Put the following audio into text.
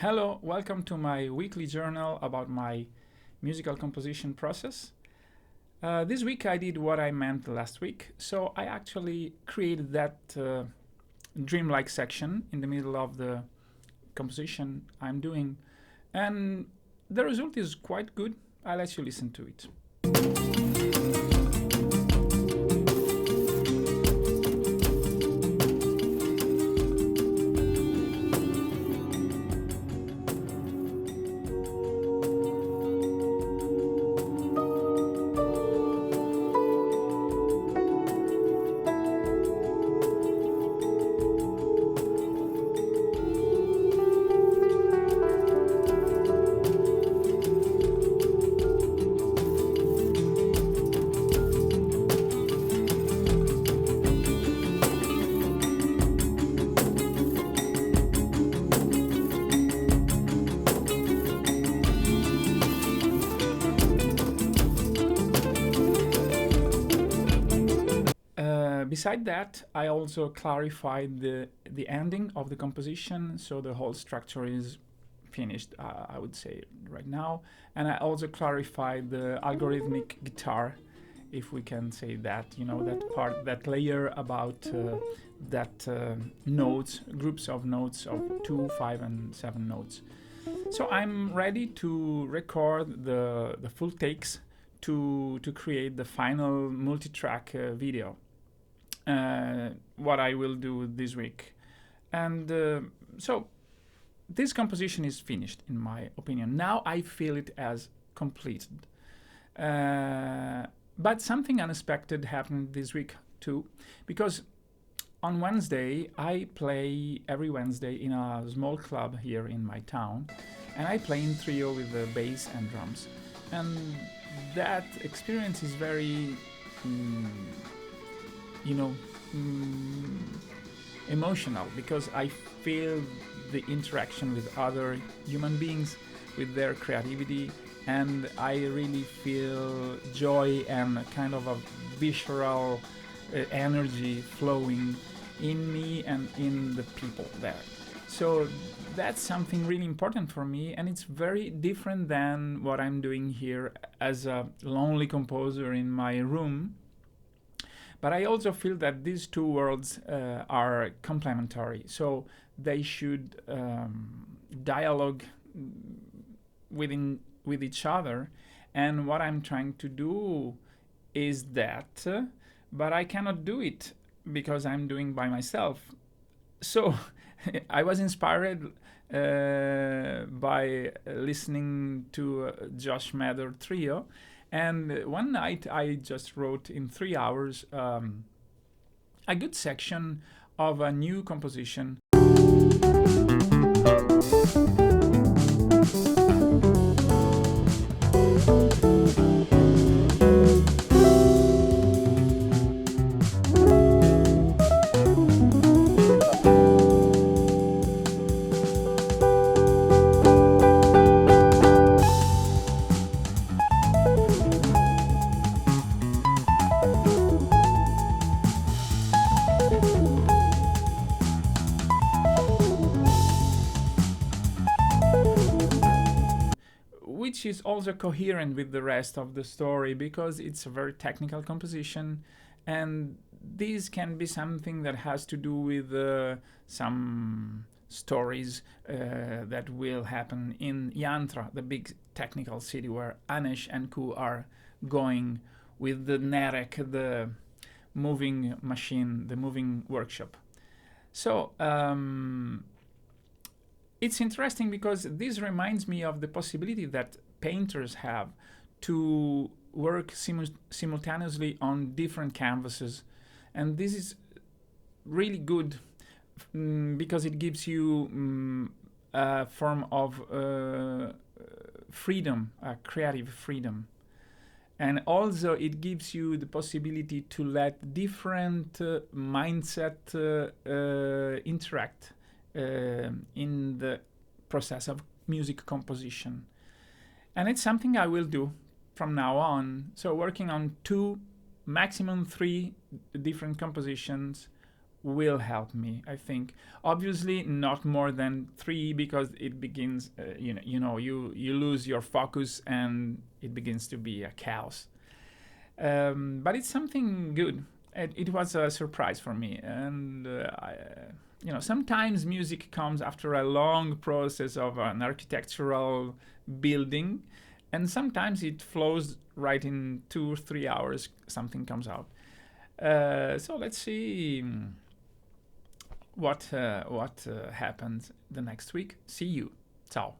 Hello, welcome to my weekly journal about my musical composition process. This week I did what I meant last week, so I actually created that dreamlike section in the middle of the composition I'm doing, and the result is quite good. I'll let you listen to it. Beside that, I also clarified the ending of the composition, so the whole structure is finished, I would say, right now. And I also clarified the algorithmic guitar, if we can say that, that part, that layer about that notes, groups of notes of 2, 5, and 7 notes. So I'm ready to record the full takes to create the final multi-track video. What I will do this week. And so this composition is finished, in my opinion. Now I feel it as completed. But something unexpected happened this week too, because on Wednesday I play every Wednesday in a small club here in my town, and I play in trio with the bass and drums. And that experience is very emotional, because I feel the interaction with other human beings, with their creativity, and I really feel joy and kind of a visceral energy flowing in me and in the people there. So that's something really important for me, and it's very different than what I'm doing here as a lonely composer in my room. But I also feel that these two worlds are complementary, so they should dialogue with each other. And what I'm trying to do is that, but I cannot do it because I'm doing by myself. So I was inspired by listening to Josh Mather Trio. And one night I just wrote in 3 hours a good section of a new composition. Which is also coherent with the rest of the story, because it's a very technical composition, and this can be something that has to do with some stories that will happen in Yantra, the big technical city where Anesh and Ku are going with the Nerek, the moving machine, the moving workshop. So it's interesting because this reminds me of the possibility that painters have to work simultaneously on different canvases. And this is really good because it gives you a form of freedom, a creative freedom. And also it gives you the possibility to let different mindset interact in the process of music composition. And it's something I will do from now on. So working on 2, maximum 3 different compositions will help me, I think. Obviously not more than 3, because it begins, you lose your focus and it begins to be a chaos. But it's something good. It was a surprise for me, and sometimes music comes after a long process of an architectural building, and sometimes it flows right in 2 or 3 hours. Something comes out. So let's see what happens the next week. See you. Ciao.